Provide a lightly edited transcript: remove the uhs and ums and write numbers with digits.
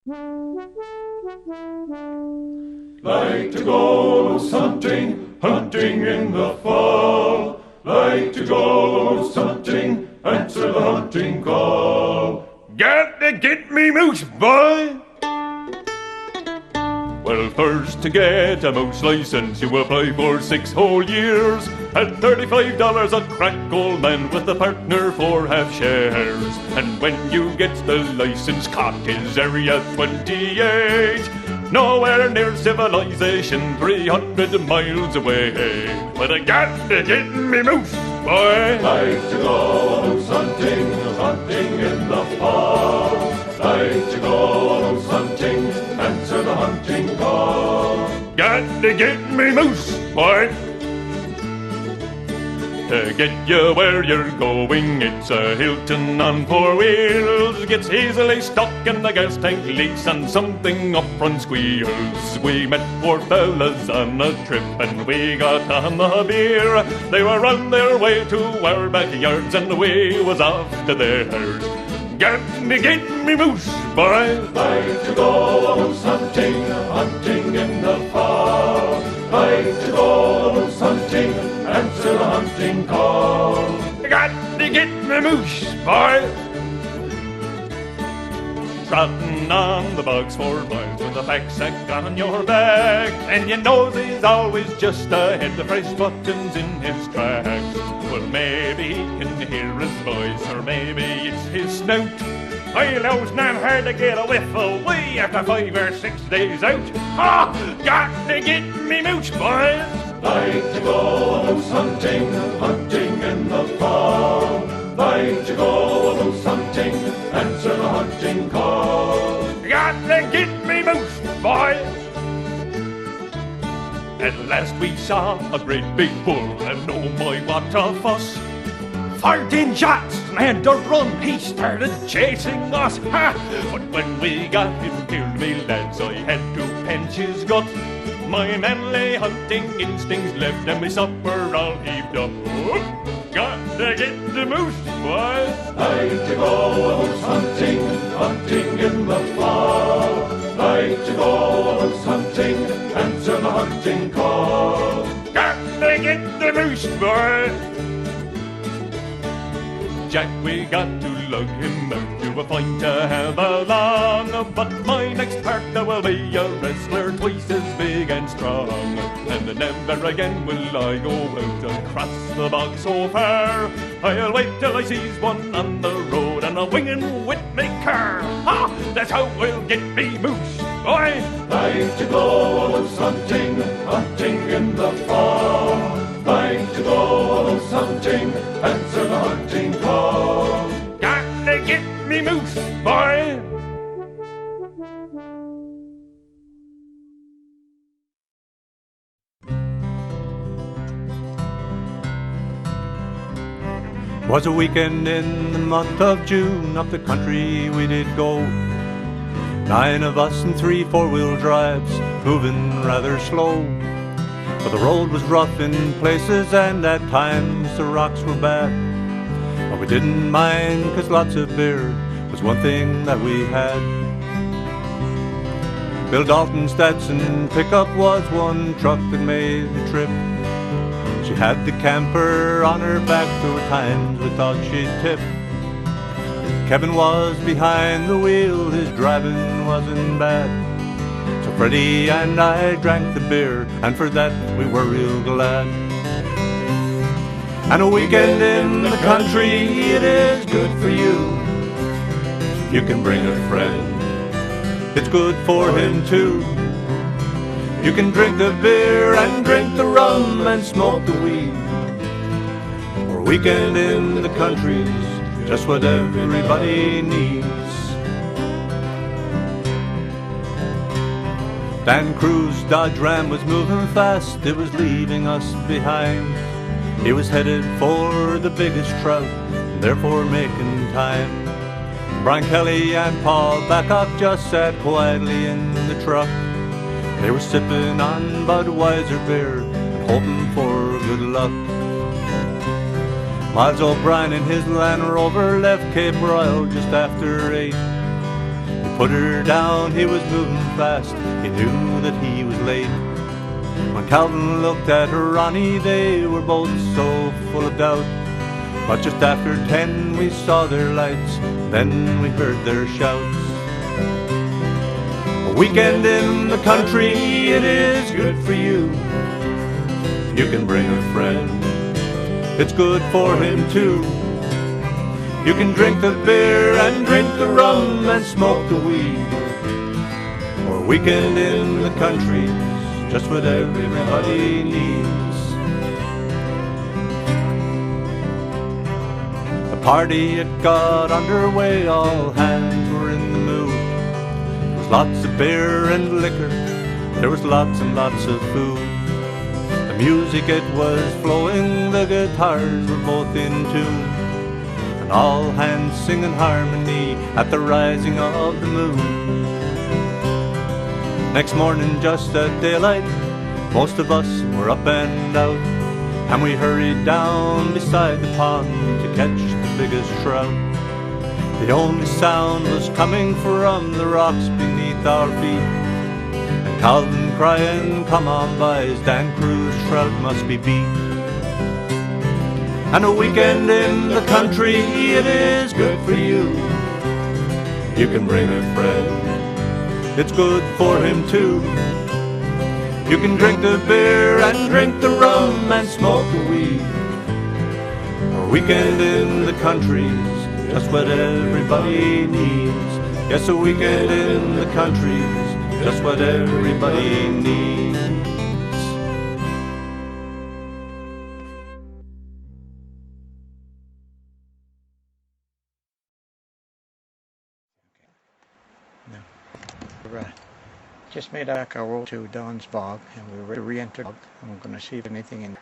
Like to go hunting, hunting in the fall. Like to go hunting, answer the hunting call. Got to get me moose, boy! Well, first to get a moose license, you apply for 6 whole years at $35 a crack, old man, with a partner for half shares. And when you get the license, cock is area 28. Nowhere near civilization, 300 miles away. But I got to get me moose, boy. Like to go moose hunting, hunting in the fall. Like to go moose hunting, answer the hunting call. Got to get me moose, boy. To get you where you're going, it's a Hilton on 4 wheels. Gets easily stuck and the gas tank leaks and something up front squeals. We met 4 fellas on a trip and we got on the beer. They were on their way to our backyards and we was off to theirs. Got to get me moose, boy. Like to go moose hunting, hunting in the fall. Like to go moose hunting, answer the hunting call. Got to get me moose, boy. Trotting on the bogs for miles with a pack-sack on your back, and your nose is always just ahead, the fresh buttons in his tracks. Well, maybe he can hear his voice, or maybe it's his snout. I know it's not hard to get a whiff away after 5 or 6 days out. Got to get me moose, boy. Like to go moose hunting, hunting in the fall. Like to go moose hunting, answer the hunting call. Got to get me moose, boy. At last we saw a great big bull, and oh my, what a fuss. 14 shots and had to run, he started chasing us. But when we got him killed, me lads, I had to pinch his gut. My manly hunting instincts left and my supper all heaved up. Got to get the moose, boy. Like to go moose hunting, hunting in the fall. Like to go moose hunting, answer the hunting call. Got to get the moose, boy. Jack, we got to lug him out to a fight to have along. But my next partner will be a wrestler twice as big and strong. And never again will I go out across the bog so far. I'll wait till I sees one on the road and a wingin' with me car. That's how we'll get me moose, boy. Like to go moose hunting, hunting in the fall. Like to go moose hunting, answer the hunting call. Got to get me moose, boy. Was a weekend in the month of June, up the country we did go. 9 of us and 3 four-wheel drives, moving rather slow. But the road was rough in places and at times the rocks were bad. But we didn't mind, 'cause lots of beer was one thing that we had. Bill Dalton's Stetson pickup was one truck that made the trip. She had the camper on her back, there were times we thought she'd tip. Kevin was behind the wheel, his driving wasn't bad. So Freddie and I drank the beer, and for that we were real glad. And a weekend in the country, it is good for you. You can bring a friend, it's good for him too. You can drink the beer and drink the rum and smoke the weed. For a weekend in the country's just what everybody needs. Dan Cruz's Dodge Ram was moving fast, it was leaving us behind. He was headed for the biggest trout, therefore making time. Brian Kelly and Paul Backup just sat quietly in the truck. They were sipping on Budweiser beer and hoping for good luck. Miles O'Brien in his Land Rover left Cape Royal just after 8. He put her down, he was moving fast, he knew that he was late. When Calvin looked at Ronnie, they were both so full of doubt. But just after 10 we saw their lights, then we heard their shouts. A weekend in the country, it is good for you. You can bring a friend, it's good for him too. You can drink the beer and drink the rum and smoke the weed. For a weekend in the country, just what everybody needs. The party, it got underway, all hands were in the mood. There was lots of beer and liquor, there was lots and lots of food. The music, it was flowing, the guitars were both in tune, and all hands singing harmony at the rising of the moon. Next morning, just at daylight, most of us were up and out, and we hurried down beside the pond to catch the biggest trout. The only sound was coming from the rocks beneath our feet, and Calvin crying, "Come on, boys, Dan Crew's trout must be beat." And a weekend in the country, it is good for you. You can bring a friend, it's good for him too. You can drink the beer and drink the rum and smoke the weed. A weekend in the country's just what everybody needs. Yes, a weekend in the country's just what everybody needs. Just made our road to Don's Bog, and we're ready to re-enter, and we're going to see if anything in